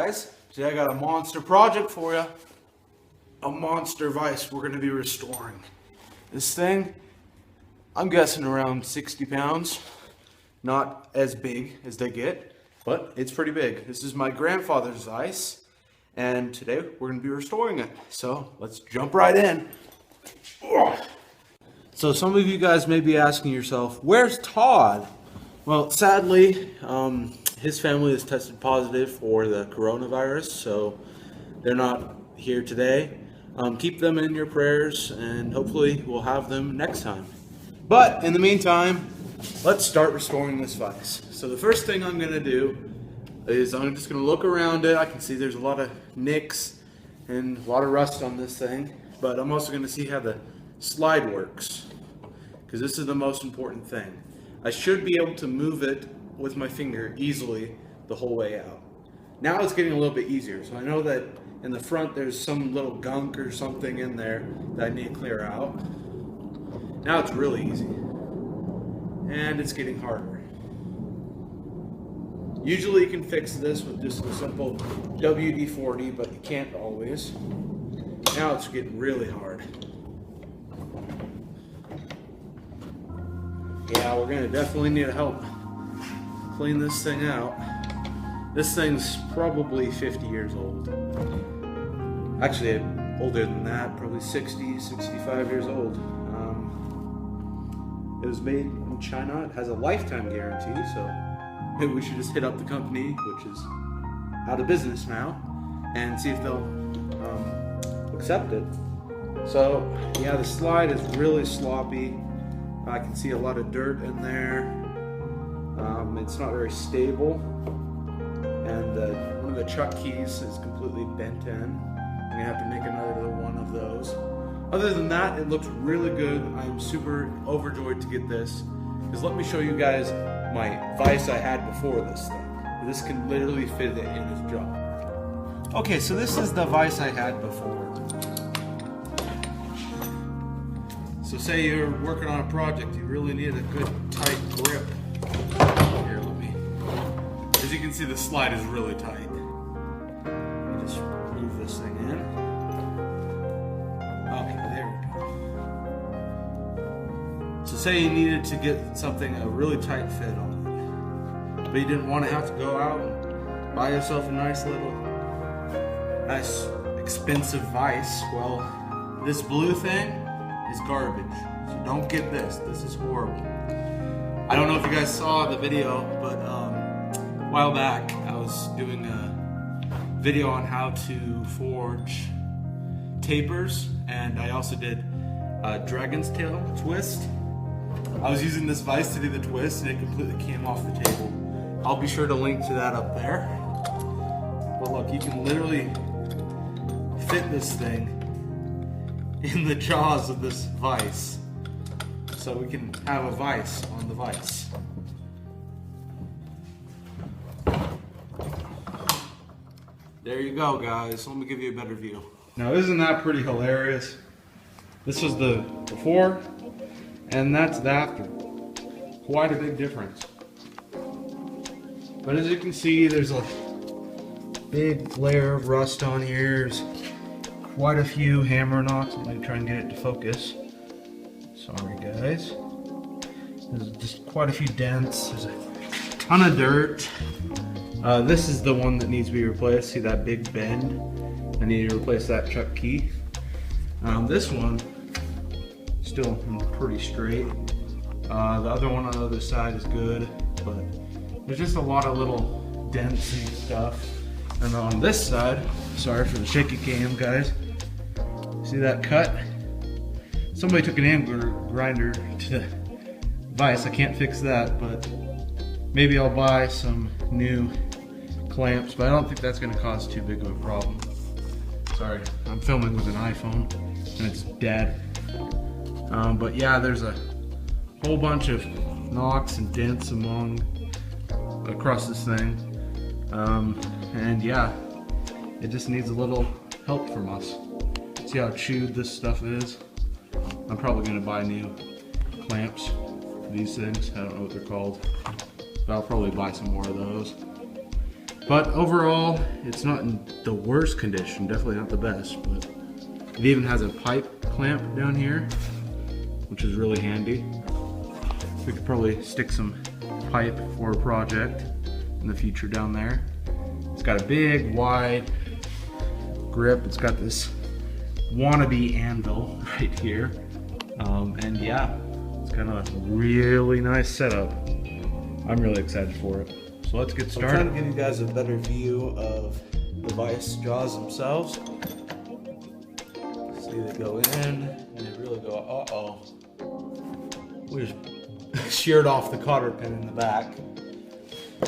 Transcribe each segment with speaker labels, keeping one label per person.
Speaker 1: guys, today I got a monster project for you. A monster vise we're going to be restoring. This thing, I'm guessing around 60 pounds. Not as big as they get, but it's pretty big. This is my grandfather's vise, and today we're going to be restoring it. So let's jump right in. So some of you guys may be asking yourself, where's Todd? Well, sadly, his family has tested positive for the coronavirus, so they're not here today. Keep them in your prayers, and hopefully we'll have them next time. But in the meantime, let's start restoring this vise. So the first thing I'm going to do is I'm just going to look around it. I can see there's a lot of nicks and a lot of rust on this thing, but I'm also going to see how the slide works, because this is the most important thing. I should be able to move it with my finger easily the whole way out. Now it's getting a little bit easier. So I know that in the front there's some little gunk or something in there that I need to clear out. Now it's really easy. And it's getting harder. Usually you can fix this with just a simple WD-40, but you can't always. Now it's getting really hard. Yeah, we're gonna definitely need help clean this thing out. This thing's probably 50 years old. Actually, older than that, probably 60, 65 years old. It was made in China. It has a lifetime guarantee, so maybe we should just hit up the company, which is out of business now, and see if they'll accept it. So, yeah, the slide is really sloppy. I can see a lot of dirt in there. It's not very stable, and one of the chuck keys is completely bent in. I'm gonna have to make another one of those. Other than that, it looks really good. I'm super overjoyed to get this, because let me show you guys my vise I had before this thing. This can literally fit it in its jaw. Okay, so this is the vise I had before. So say you're working on a project, you really need a good tight grip. Here, as you can see, the slide is really tight. Let me just move this thing in. Okay, there we go. So say you needed to get a really tight fit on it, but you didn't want to have to go out and buy yourself a nice expensive vise. Well, this blue thing is garbage. So don't get this. This is horrible. I don't know if you guys saw the video, but a while back I was doing a video on how to forge tapers, and I also did a dragon's tail twist. I was using this vise to do the twist, and it completely came off the table. I'll be sure to link to that up there. But look, you can literally fit this thing in the jaws of this vise, so we can have a vise on the vise. There you go, guys. Let me give you a better view. Now, isn't that pretty hilarious? This was the before, and that's the after. Quite a big difference. But as you can see, there's a big layer of rust on here. There's quite a few hammer knocks. I'm going to try and get it to focus. Sorry, guys. There's just quite a few dents. There's a ton of dirt. This is the one that needs to be replaced. See that big bend? I need to replace that chuck key. This one, still pretty straight. The other one on the other side is good, but there's just a lot of little dents and stuff. And on this side, sorry for the shaky cam, guys. See that cut? Somebody took an angle grinder to the vise. I can't fix that, but maybe I'll buy some new clamps, but I don't think that's going to cause too big of a problem. Sorry, I'm filming with an iPhone and it's dead. But yeah, there's a whole bunch of knocks and dents across this thing. And yeah, it just needs a little help from us. See how chewed this stuff is? I'm probably going to buy new clamps for these things. I don't know what they're called, but I'll probably buy some more of those. But overall, it's not in the worst condition, definitely not the best, but it even has a pipe clamp down here, which is really handy. We could probably stick some pipe for a project in the future down there. It's got a big, wide grip. It's got this wannabe anvil right here. And yeah, it's kind of a really nice setup. I'm really excited for it. So let's get started. I'm trying to give you guys a better view of the Vise jaws themselves. See, they go in and they really go, uh-oh. We just sheared off the cotter pin in the back.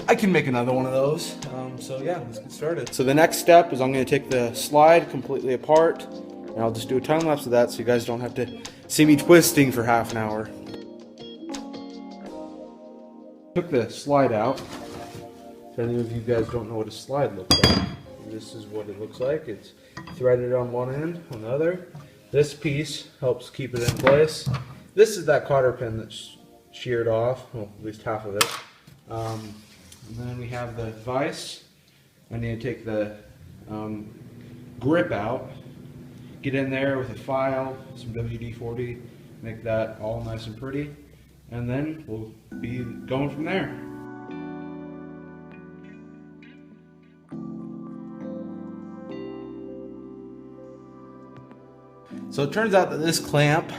Speaker 1: I can make another one of those. So yeah, let's get started. So the next step is I'm going to take the slide completely apart, and I'll just do a time lapse of that so you guys don't have to see me twisting for half an hour. Took the slide out. If any of you guys don't know what a slide looks like, this is what it looks like. It's threaded on one end, on the other. This piece helps keep it in place. This is that cotter pin that's sheared off, well, at least half of it. And then we have the vise. I need to take the grip out, get in there with a file, some WD-40, make that all nice and pretty, and then we'll be going from there. So it turns out that this clamp,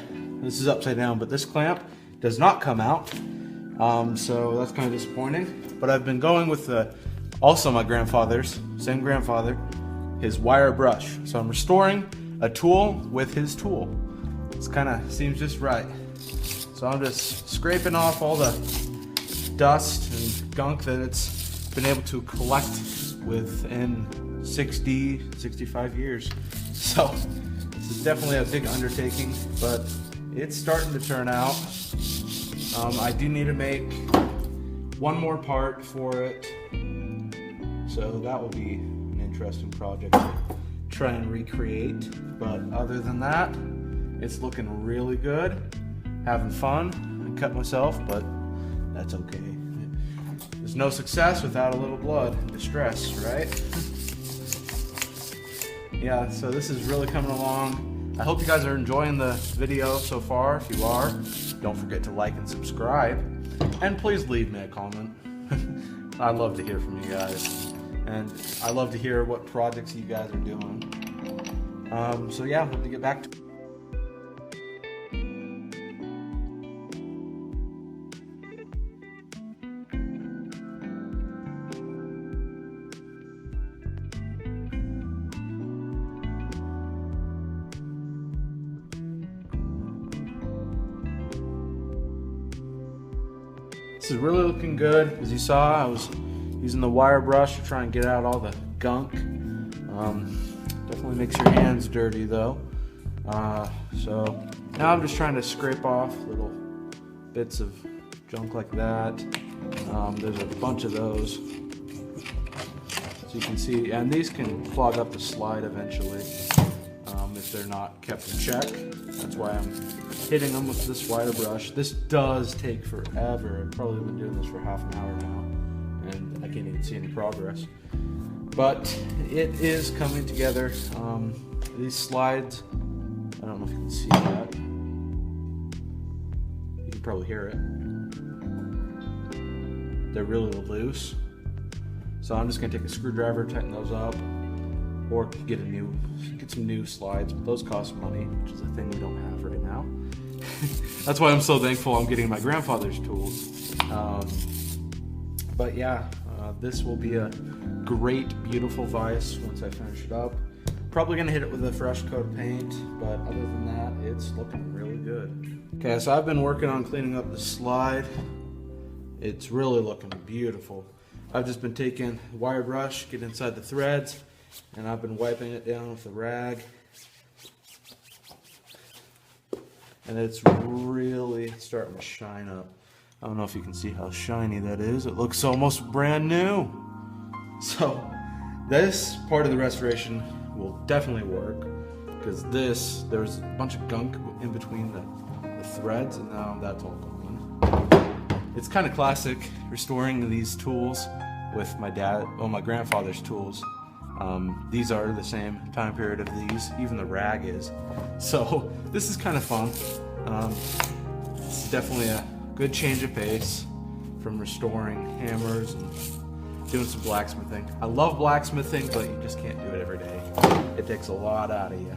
Speaker 1: this is upside down, but this clamp does not come out. So that's kind of disappointing. But I've been going with also my grandfather's, same grandfather, his wire brush. So I'm restoring a tool with his tool. This kind of seems just right. So I'm just scraping off all the dust and gunk that it's been able to collect within 60, 65 years. So this is definitely a big undertaking, but it's starting to turn out. I do need to make one more part for it, so that will be an interesting project to try and recreate. But other than that, it's looking really good. Having fun. I cut myself, but that's okay. There's no success without a little blood and distress, right? Yeah, so this is really coming along. I hope you guys are enjoying the video so far. If you are, don't forget to like and subscribe. And please leave me a comment. I'd love to hear from you guys. And I love to hear what projects you guys are doing. So yeah, hope to get back to This is really looking good. As you saw, I was using the wire brush to try and get out all the gunk. Definitely makes your hands dirty though. So now I'm just trying to scrape off little bits of junk like that. There's a bunch of those. So you can see, and these can clog up the slide eventually if they're not kept in check. That's why I'm hitting them with this wire brush. This does take forever. I've probably been doing this for half an hour now, and I can't even see any progress. But it is coming together. These slides, I don't know if you can see that. You can probably hear it. They're really loose. So I'm just gonna take a screwdriver, tighten those up, or get some new slides. But those cost money, which is a thing we don't have right now. That's why I'm so thankful I'm getting my grandfather's tools. But yeah, this will be a great, beautiful vise once I finish it up. Probably gonna hit it with a fresh coat of paint, but other than that, it's looking really good. Okay, so I've been working on cleaning up the slide. It's really looking beautiful. I've just been taking the wire brush, get inside the threads, and I've been wiping it down with a rag. And it's really starting to shine up. I don't know if you can see how shiny that is. It looks almost brand new. So this part of the restoration will definitely work, because there's a bunch of gunk in between the threads, and now that's all gone. It's kind of classic restoring these tools. with my my grandfather's tools. These are the same time period of these, even the rag is. So this is kind of fun. It's definitely a good change of pace from restoring hammers and doing some blacksmithing. I love blacksmithing, but you just can't do it every day. It takes a lot out of you.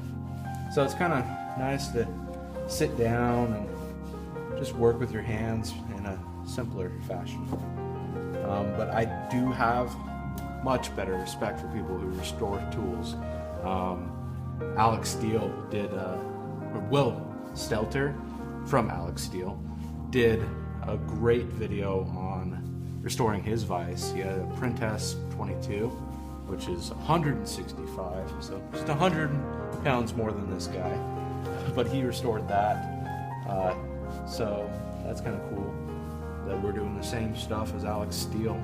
Speaker 1: So it's kind of nice to sit down and just work with your hands in a simpler fashion. But I do have much better respect for people who restore tools. Alex Steele did, or Will Stelter from Alex Steele did a great video on restoring his vise. He had a Printess 22, which is 165, so just 100 pounds more than this guy. But he restored that, so that's kind of cool that we're doing the same stuff as Alex Steele.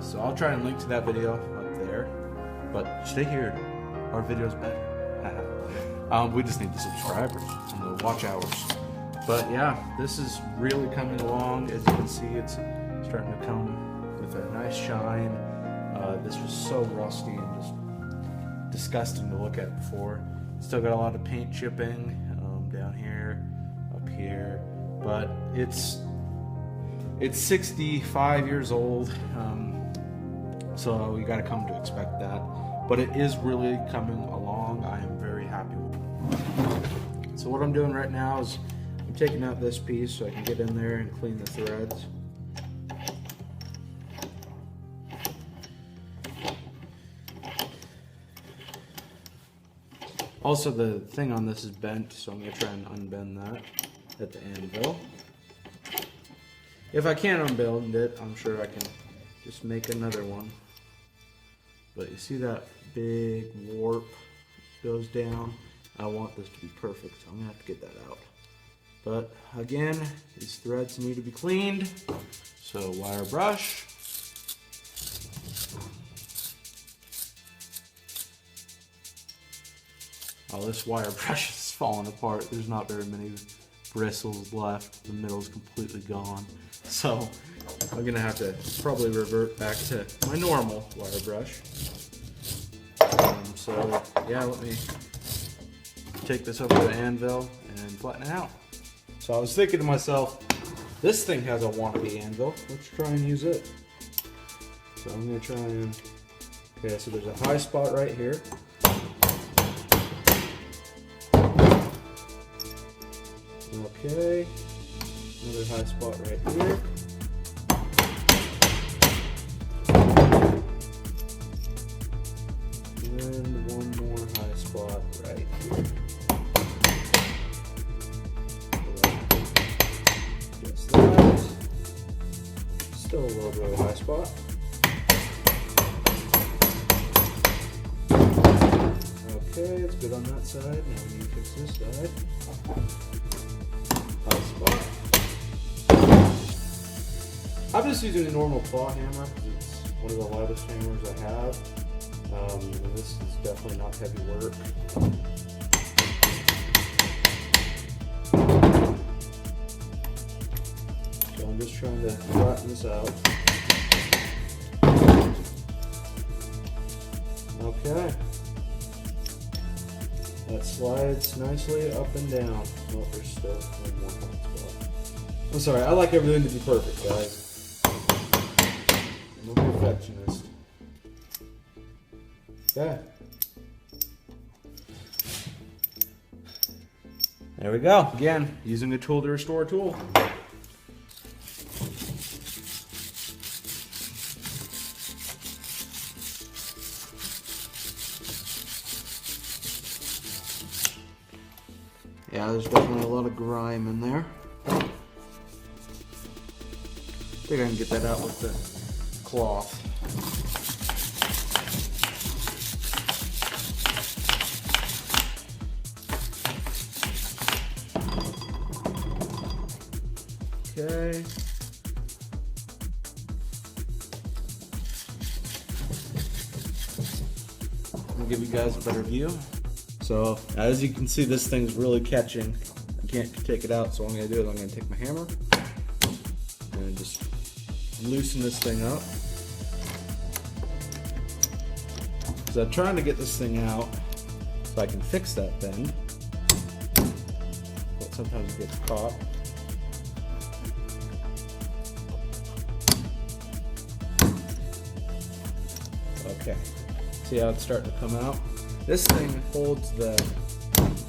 Speaker 1: So I'll try and link to that video up there, but stay here, our video's better. We just need the subscribers and the watch hours. But yeah, this is really coming along. As you can see, it's starting to come with a nice shine. This was so rusty and just disgusting to look at before. Still got a lot of paint chipping down here, up here, but it's 65 years old, so you got to come to expect that. But it is really coming along. I am very happy with it. So what I'm doing right now is I'm taking out this piece so I can get in there and clean the threads. Also, the thing on this is bent, so I'm going to try and unbend that at the anvil. If I can't unbend it, I'm sure I can just make another one. But you see that big warp goes down? I want this to be perfect, so I'm going to have to get that out. But again, these threads need to be cleaned, so wire brush. Oh, this wire brush is falling apart. There's not very many bristles left. The middle's completely gone. So I'm gonna have to probably revert back to my normal wire brush. So yeah, let me take this over to the anvil and flatten it out. So I was thinking to myself, this thing has a wannabe anvil. Let's try and use it. So I'm gonna try and, okay, so there's a high spot right here. Okay, another high spot right here. And one more high spot right here. Just that. Still a little bit of a high spot. Okay, it's good on that side. Now we need to fix this side. High spot. I'm just using a normal claw hammer because it's one of the lightest hammers I have. This is definitely not heavy work. So I'm just trying to flatten this out. Okay. That slides nicely up and down. Oh, there's still one more hot spot. I'm sorry, I like everything to be perfect, guys. I'm a perfectionist. Okay. There we go. Again, using a tool to restore a tool. Yeah, there's definitely a lot of grime in there. I think I can get that out with the cloth. Okay. I'll give you guys a better view. So as you can see, this thing's really catching. I can't take it out, so what I'm going to do is I'm going to take my hammer and just loosen this thing up. because I'm trying to get this thing out so I can fix that bend. But sometimes it gets caught. Okay, see how it's starting to come out? This thing holds the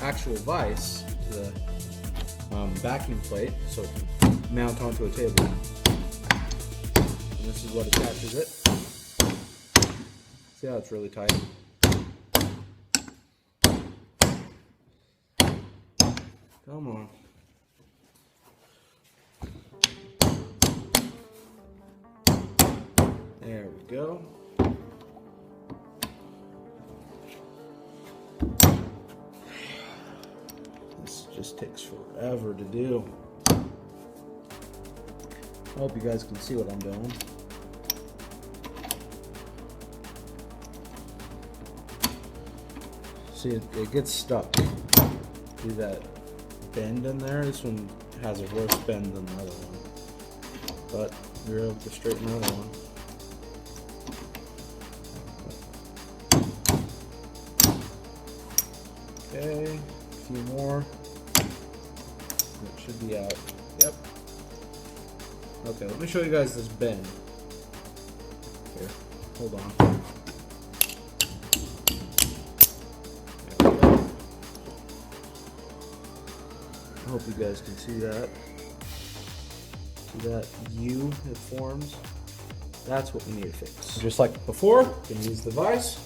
Speaker 1: actual vise to the backing plate so it can mount onto a table. And this is what attaches it. See how it's really tight? Come on. There we go. This just takes forever to do. I hope you guys can see what I'm doing. See, it gets stuck. See that bend in there? This one has a worse bend than the other one. But you're able to straighten the other one. Okay, a few more. It should be out. Yep. Okay, let me show you guys this bend. Here, hold on. There we go. I hope you guys can see that. See that U it forms? That's what we need to fix. Just like before, you can use the vise,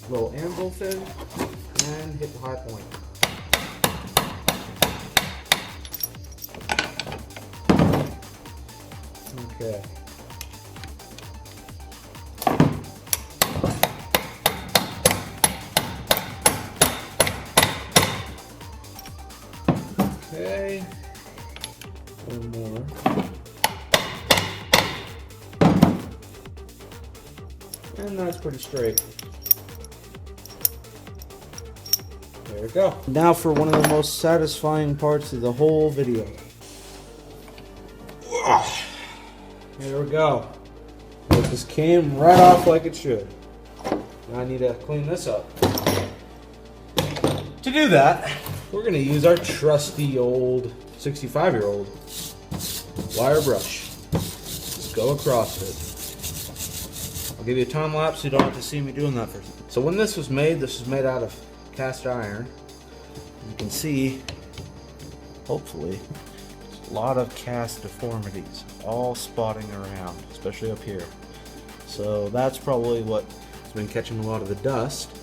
Speaker 1: little anvil fin, and hit the high point. Okay. Okay. One more. And that's pretty straight. There we go. Now for one of the most satisfying parts of the whole video. There we go. It just came right off like it should. Now I need to clean this up. To do that, we're going to use our trusty old 65-year-old wire brush. Just go across it. I'll give you a time lapse so you don't have to see me doing that first. So when this was made out of cast iron. You can see, hopefully, a lot of cast deformities all spotting around, especially up here. So that's probably what's been catching a lot of the dust.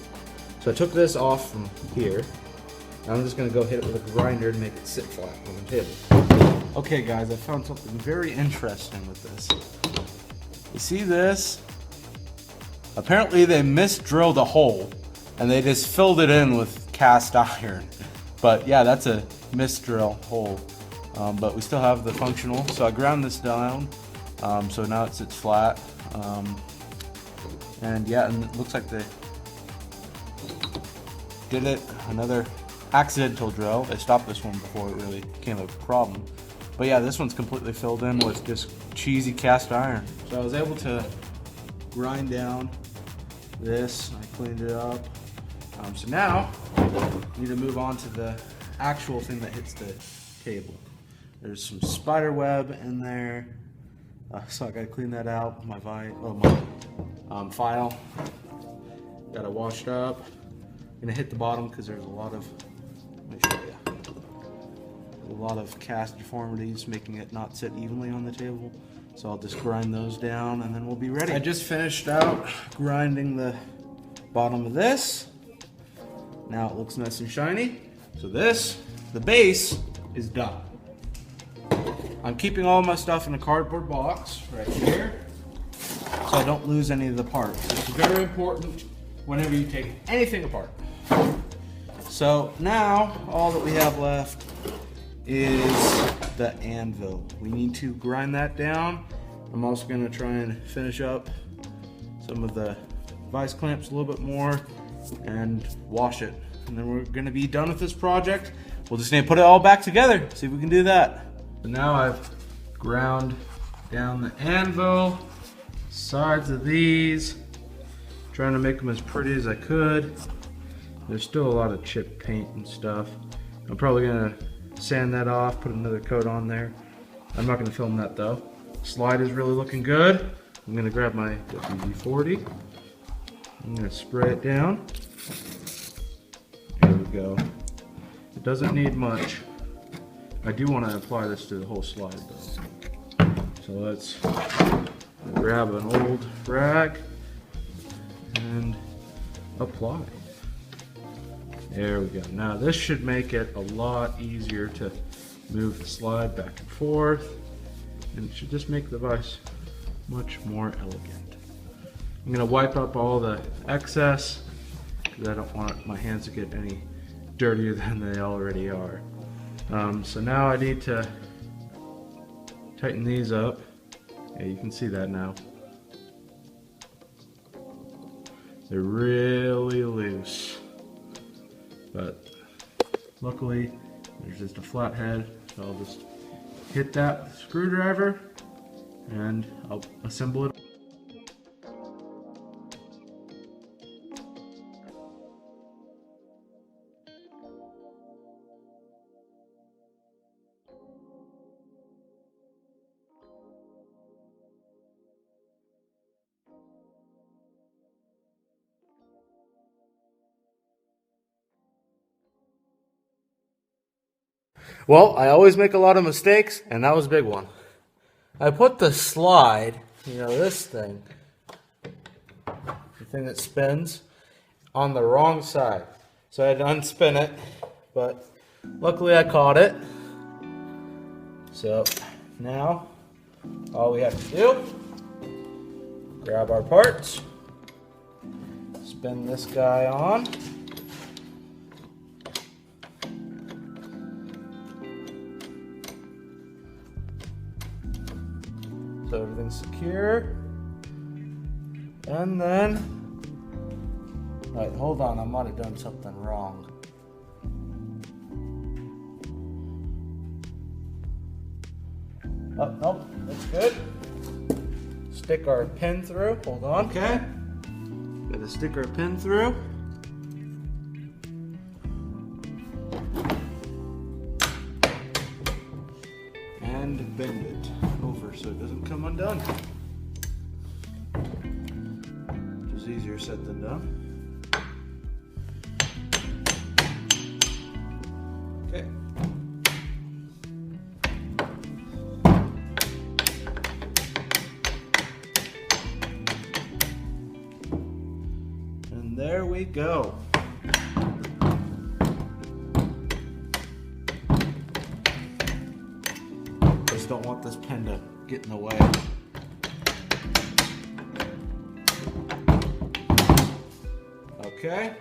Speaker 1: So I took this off from here. Now I'm just going to go hit it with a grinder to make it sit flat on the table. Okay guys, I found something very interesting with this. You see this? Apparently they misdrilled a hole and they just filled it in with cast iron. But yeah, that's a misdrill hole. But we still have the functional. So I ground this down, so now it sits flat. And yeah, and it looks like they did it another accidental drill. They stopped this one before it really became a problem. But yeah, this one's completely filled in with just cheesy cast iron. So I was able to grind down this. I cleaned it up. So now I need to move on to the actual thing that hits the table. There's some spider web in there, so I gotta clean that out with my file. Got it washed up. I'm gonna hit the bottom because there's a lot of, let me show you, a lot of cast deformities making it not sit evenly on the table. So I'll just grind those down and then we'll be ready. I just finished out grinding the bottom of this. Now it looks nice and shiny. So this, the base, is done. I'm keeping all my stuff in a cardboard box right here so I don't lose any of the parts. It's very important whenever you take anything apart. So now all that we have left is the anvil. We need to grind that down. I'm also going to try and finish up some of the vise clamps a little bit more and wash it. And then we're going to be done with this project. We'll just need to put it all back together, see if we can do that. So now I've ground down the anvil, sides of these, trying to make them as pretty as I could. There's still a lot of chip paint and stuff. I'm probably gonna sand that off, put another coat on there. I'm not gonna film that though. Slide is really looking good. I'm gonna grab my WD-40. I'm gonna spray it down. There we go. It doesn't need much. I do want to apply this to the whole slide though. So let's grab an old rag and apply. There we go. Now this should make it a lot easier to move the slide back and forth, and it should just make the vise much more elegant. I'm going to wipe up all the excess because I don't want my hands to get any dirtier than they already are. So now I need to tighten these up. Yeah, you can see that now. They're really loose. But luckily there's just a flat head, so I'll just hit that with a screwdriver and I'll assemble it. Well, I always make a lot of mistakes, and that was a big one. I put the slide, you know, this thing, the thing that spins, on the wrong side. So I had to unspin it, but luckily I caught it. So now, all we have to do, grab our parts, spin this guy on. So everything's secure. And then, alright, hold on, I might have done something wrong. Oh, nope, that's good. Stick our pin through, hold on. Okay. Gotta stick our pin through. And bend it over so it doesn't come undone. Which is easier said than done. Okay. And there we go. Don't want this pen to get in the way. Okay.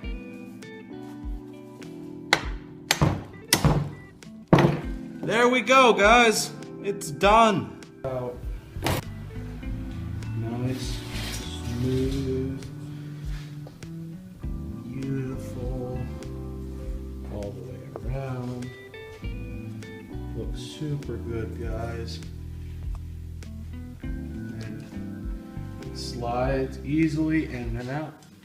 Speaker 1: There we go, guys. It's done. Nice, smooth, beautiful, all the way around. Looks super good, guys. And it slides easily in and out.